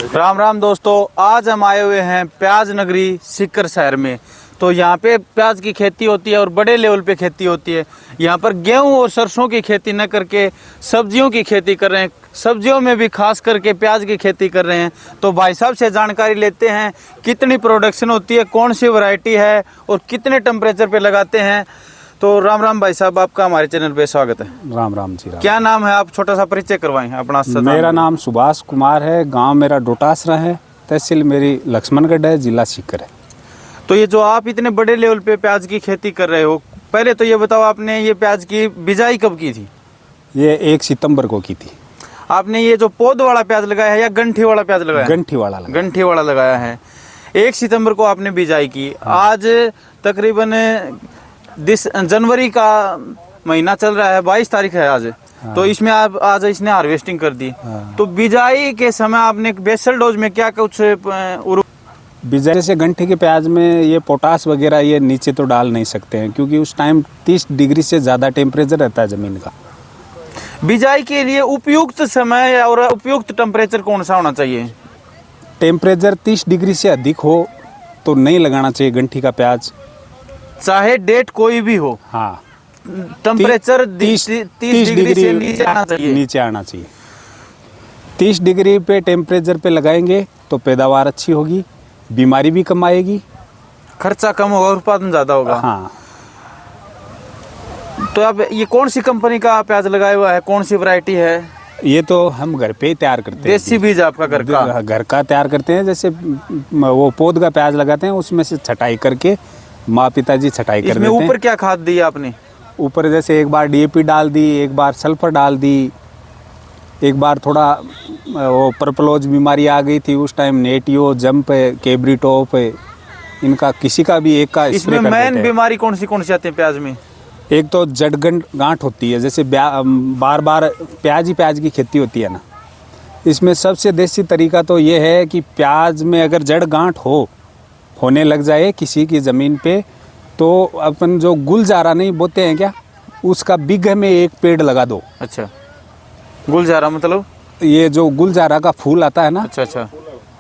राम राम दोस्तों, आज हम आए हुए हैं प्याज नगरी सीकर शहर में। तो यहाँ पे प्याज की खेती होती है और बड़े लेवल पे खेती होती है। यहाँ पर गेहूं और सरसों की खेती न करके सब्जियों की खेती कर रहे हैं। सब्जियों में भी खास करके प्याज की खेती कर रहे हैं। तो भाई साहब से जानकारी लेते हैं कितनी प्रोडक्शन होती है, कौन सी वैरायटी है और कितने टेम्परेचर पे लगाते हैं। तो राम राम भाई साहब, आपका हमारे चैनल पे स्वागत है। राम राम जी। क्या नाम है, आप छोटा सा परिचय करवाएं अपना। मेरा नाम सुभाष कुमार है, गांव मेरा डोटासरा है, तहसील मेरी लक्ष्मणगढ़ है, जिला सीकर है। तो ये जो आप इतने बड़े लेवल पे प्याज की खेती कर रहे हो, पहले तो ये बताओ आपने ये प्याज की बिजाई कब की थी? ये 1 सितंबर को की थी। आपने ये जो पौध वाला प्याज लगाया है या गंठी वाला प्याज लगाया? गंठी वाला लगाया। गंठी वाला लगाया है। 1 सितंबर को आपने बिजाई की। आज तकरीबन जनवरी का महीना चल रहा है, 22 तारीख है आज। तो इसमें आप आज इसने हार्वेस्टिंग कर दी। तो बिजाई के समय आपने बेसल डोज में क्या कुछ बिजाई जैसे गंठी के प्याज में ये पोटास वगैरह ये नीचे तो डाल नहीं सकते हैं, क्योंकि उस टाइम 30 डिग्री से ज़्यादा टेम्परेचर रहता है ज़मीन का। बिजाई के लिए उपयुक्त समय और उपयुक्त टेम्परेचर कौन सा होना चाहिए? टेम्परेचर 30 डिग्री से अधिक हो तो नहीं लगाना चाहिए गंठी का प्याज, चाहे डेट कोई भी हो। हाँ, टेम्परेचर 30 डिग्री से नीचे आना चाहिए। 30 डिग्री पे टेम्परेचर पे लगाएंगे तो पैदावार अच्छी होगी, बीमारी भी कम आएगी, खर्चा कम होगा, उत्पादन ज्यादा होगा। हाँ। तो अब ये कौन सी कंपनी का प्याज लगाया हुआ है, कौन सी वैरायटी है? ये तो हम घर पे ही तैयार करते हैं। देसी बीज आपका घर का तैयार करते हैं। जैसे वो पौध का प्याज लगाते हैं, उसमें से छटाई करके माँ पिताजी छटाई कर देते हैं। ऊपर क्या खाद दी आपने? ऊपर जैसे एक बार डीएपी डाल दी, एक बार सल्फर डाल दी, एक बार थोड़ा वो पर्पलोज बीमारी आ गई थी उस टाइम, नेटियो, जंप, केबरी टॉप, इनका किसी का भी एक का। इसमें मेन बीमारी कौन सी आती है प्याज में? एक तो जड़ गांठ होती है। जैसे बार बार प्याज की खेती होती है ना, इसमें सबसे देसी तरीका तो ये है कि प्याज में अगर जड़ गांठ होने लग जाए किसी की ज़मीन पे, तो अपन जो गुलजारा नहीं बोते हैं क्या, उसका बीघे में 1 पेड़ लगा दो। अच्छा, गुलजारा मतलब ये जो गुलजारा का फूल आता है ना। अच्छा।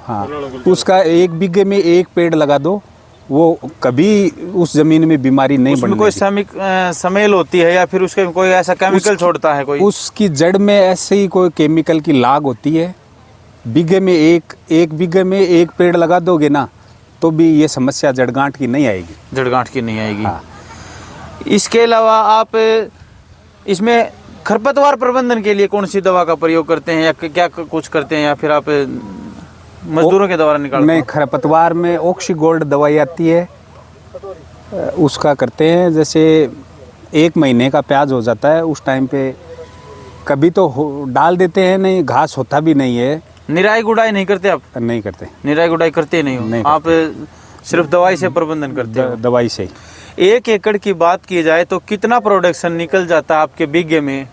हाँ, उसका 1 बीघे में 1 पेड़ लगा दो, वो कभी उस जमीन में बीमारी नहीं बनती। कोई समेल होती है या फिर उसके कोई ऐसा केमिकल छोड़ता है कोई? उसकी जड़ में ऐसे ही कोई केमिकल की लाग होती है। बीघे में एक बीघे में 1 पेड़ लगा दोगे ना, तो भी ये समस्या जड़गांठ की नहीं आएगी। जड़गांठ की नहीं आएगी। हाँ। इसके अलावा आप इसमें खरपतवार प्रबंधन के लिए कौन सी दवा का प्रयोग करते हैं या क्या कुछ करते हैं, या फिर आप मजदूरों के द्वारा निकालते हैं? नहीं, खरपतवार में ऑक्सीगोल्ड दवाई आती है, उसका करते हैं। जैसे 1 महीने का प्याज हो जाता है, उस टाइम पे कभी तो डाल देते हैं, नहीं घास होता भी नहीं है। निराई गुड़ाई नहीं करते आप? नहीं करते। निराई गुड़ाई करते नहीं हो? नहीं आप सिर्फ दवाई से प्रबंधन करते हो? दवाई से। 1 एकड़ की बात की जाए तो कितना प्रोडक्शन निकल जाता है आपके बीघे में?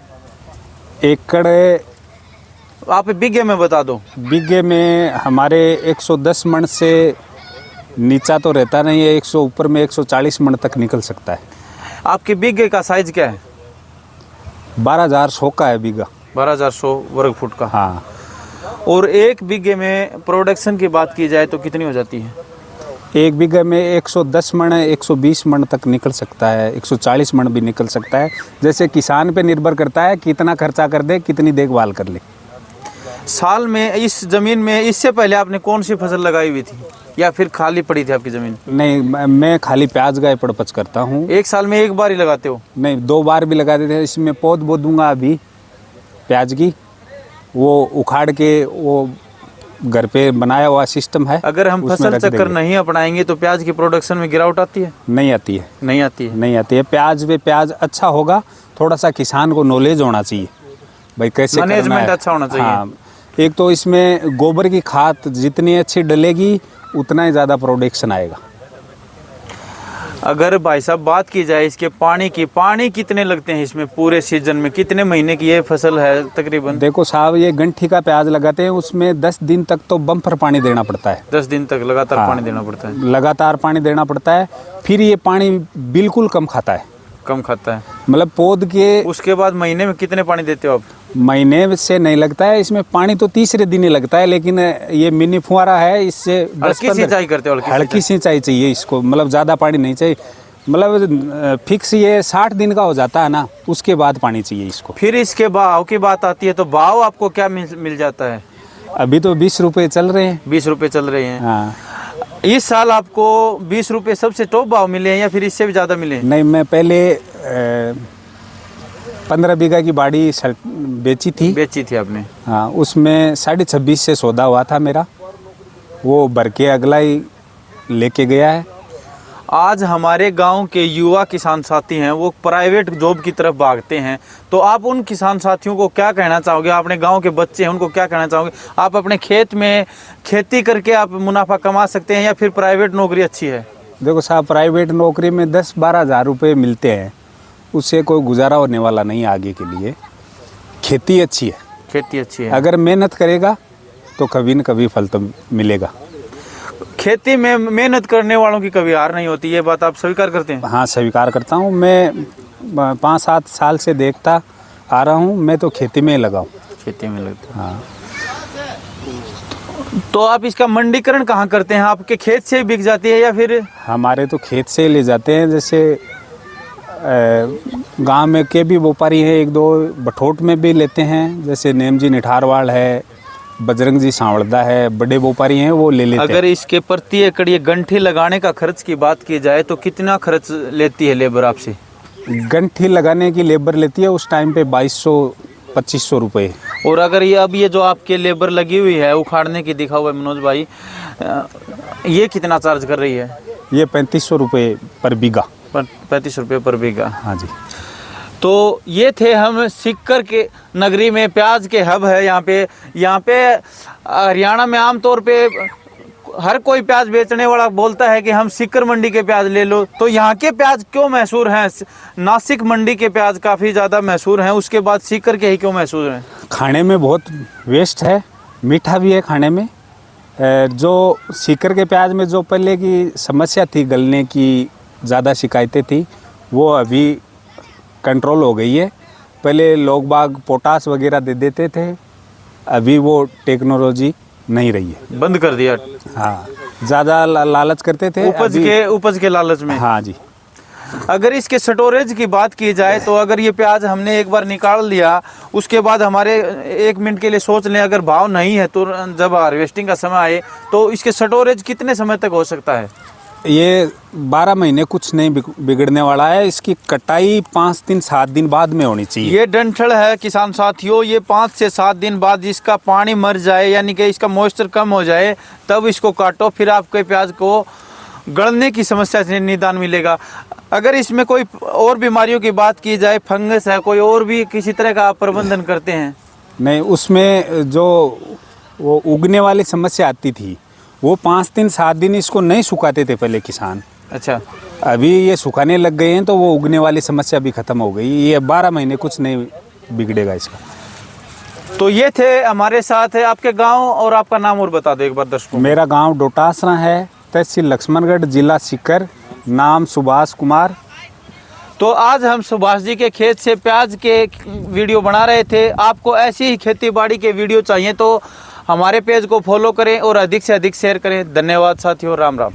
एकड़ आप बीघे में बता दो। बीघे में हमारे 110 मन से नीचा तो रहता नहीं है, 100 ऊपर में 140 मन तक निकल सकता है। आपके बीघे का साइज क्या है? 12,100 का है बीघा। 12,100 वर्ग फुट का। हाँ। और 1 बीघे में प्रोडक्शन की बात की जाए तो कितनी हो जाती है? 1 बीघे में 110 मन 120 मन तक निकल सकता है, 140 मन भी निकल सकता है। जैसे किसान पे निर्भर करता है कितना खर्चा कर दे, कितनी देखभाल कर ले। साल में इस जमीन में इससे पहले आपने कौन सी फसल लगाई हुई थी या फिर खाली पड़ी थी आपकी जमीन? नहीं, मैं खाली प्याज का पड़पच करता हूँ। 1 साल में 1 बार ही लगाते हो? नहीं, 2 बार भी लगा देते हैं। इसमें पौध बो दूंगा अभी प्याज की, वो उखाड़ के वो घर पे बनाया हुआ सिस्टम है। अगर हम फसल चक्कर नहीं अपनाएंगे तो प्याज की प्रोडक्शन में गिरावट आती है? नहीं आती है। नहीं आती है? नहीं आती है। प्याज पे प्याज अच्छा होगा, थोड़ा सा किसान को नॉलेज होना चाहिए भाई कैसे मैनेजमेंट अच्छा होना चाहिए। हाँ, एक तो इसमें गोबर की खाद जितनी अच्छी डलेगी उतना ही ज़्यादा प्रोडक्शन आएगा। अगर भाई साहब बात की जाए इसके पानी कितने लगते हैं इसमें पूरे सीजन में? कितने महीने की ये फसल है तकरीबन? देखो साहब, ये गंठी का प्याज लगाते हैं, उसमें 10 दिन तक तो बम्पर पानी देना पड़ता है। 10 दिन तक लगातार पानी देना पड़ता है? लगातार पानी देना पड़ता है। फिर ये पानी बिल्कुल कम खाता है। कम खाता है मतलब पौध के। उसके बाद महीने में कितने पानी देते हो आप? महीने से नहीं लगता है, इसमें पानी तो तीसरे दिन ही लगता है, लेकिन ये मिनी फुहारा है, इससे हल्की सिंचाई करते हो? हल्की सिंचाई चाहिए इसको, मतलब ज़्यादा पानी नहीं चाहिए, मतलब फिक्स ये 60 दिन का हो जाता है ना, उसके बाद पानी चाहिए इसको। फिर इसके भाव की बात आती है, तो भाव आपको क्या मिल जाता है? अभी तो 20 रुपये चल रहे हैं। 20 रुपये चल रहे हैं। हाँ। इस साल आपको 20 रुपये सबसे टॉप भाव मिले हैं या फिर इससे भी ज़्यादा मिले? नहीं, मैं पहले 15 बीघा की बाड़ी बेची थी आपने? हाँ, उसमें 26.5 से सौदा हुआ था मेरा, वो भर के अगला ही लेके गया है। आज हमारे गांव के युवा किसान साथी हैं, वो प्राइवेट जॉब की तरफ भागते हैं, तो आप उन किसान साथियों को क्या कहना चाहोगे? अपने गांव के बच्चे हैं, उनको क्या कहना चाहोगे? आप अपने खेत में खेती करके आप मुनाफा कमा सकते हैं या फिर प्राइवेट नौकरी अच्छी है? देखो साहब, प्राइवेट नौकरी में 10-12 हज़ार रुपये मिलते हैं, उससे कोई गुजारा होने वाला नहीं है आगे के लिए। खेती अच्छी है, खेती अच्छी है। अगर मेहनत करेगा तो कभी न कभी फल तो मिलेगा। खेती में मेहनत करने वालों की कभी हार नहीं होती, ये बात आप स्वीकार करते हैं? हाँ, स्वीकार करता हूँ। मैं 5-7 साल से देखता आ रहा हूँ, मैं तो खेती में लगा हूँ। खेती में लगता। हाँ। तो आप इसका मंडीकरण कहाँ करते हैं? आपके खेत से बिक जाती है या फिर? हमारे तो खेत से ले जाते हैं, जैसे गांव में के भी व्यापारी हैं, 1-2 बठोट में भी लेते हैं, जैसे नेमजी निठारवाल है, बजरंग जी सांवड़दा है, बड़े व्यापारी हैं, वो ले लेते हैं। अगर इसके प्रति एकड़ ये गंठी लगाने का खर्च की बात की जाए तो कितना खर्च लेती है लेबर आपसे? गंठी लगाने की लेबर लेती है उस टाइम पे 2200-2500 रुपये। और अगर ये जो आपके लेबर लगी हुई है उखाड़ने की, दिखा हुआ है मनोज भाई, ये कितना चार्ज कर रही है? ये 3500 रुपये पर बीघा। 35 रुपये पर बीघा। हाँ जी। तो ये थे हम सीकर के नगरी में, प्याज के हब है यहाँ पे। हरियाणा में आमतौर पे हर कोई प्याज बेचने वाला बोलता है कि हम सीकर मंडी के प्याज ले लो, तो यहाँ के प्याज क्यों मशहूर हैं? नासिक मंडी के प्याज काफ़ी ज़्यादा मशहूर हैं, उसके बाद सीकर के ही क्यों मशहूर हैं? खाने में बहुत वेस्ट है, मीठा भी है खाने में। जो सीकर के प्याज में जो पहले की समस्या थी, गलने की ज़्यादा शिकायतें थी, वो अभी कंट्रोल हो गई है। पहले लोग बाग पोटास वगैरह दे देते थे, अभी वो टेक्नोलॉजी नहीं रही है, बंद कर दिया। हाँ, ज़्यादा लालच करते थे उपज के लालच में। हाँ जी। अगर इसके स्टोरेज की बात की जाए तो अगर ये प्याज हमने एक बार निकाल लिया, उसके बाद हमारे 1 मिनट के लिए सोच लें, अगर भाव नहीं है तो जब हार्वेस्टिंग का समय आए तो इसके स्टोरेज कितने समय तक हो सकता है? ये 12 महीने कुछ नहीं बिगड़ने वाला है। इसकी कटाई 5 दिन 7 दिन बाद में होनी चाहिए। ये डंठल है किसान साथियों, ये 5 से 7 दिन बाद इसका पानी मर जाए, यानी कि इसका मॉइस्चर कम हो जाए, तब इसको काटो, फिर आपके प्याज को गलने की समस्या से निदान मिलेगा। अगर इसमें कोई और बीमारियों की बात की जाए, फंगस है, कोई और भी किसी तरह का आप प्रबंधन करते हैं? नहीं, उसमें जो वो उगने वाली समस्या आती थी, वो 5 दिन 7 दिन इसको नहीं सुखाते थे पहले किसान। अच्छा। अभी ये सुखाने लग गए हैं तो वो उगने वाली समस्या भी खत्म हो गई। ये 12 महीने कुछ नहीं बिगड़ेगा इसका। तो ये थे हमारे साथ है। आपके गांव और आपका नाम और बता दो एक बार दर्शकों। मेरा गांव डोटासरा है, तहसील लक्ष्मणगढ़, जिला सीकर, नाम सुभाष कुमार। तो आज हम सुभाष जी के खेत से प्याज के वीडियो बना रहे थे। आपको ऐसी ही खेती बाड़ी के वीडियो चाहिए तो हमारे पेज को फॉलो करें और अधिक से अधिक शेयर करें। धन्यवाद साथियों, राम राम।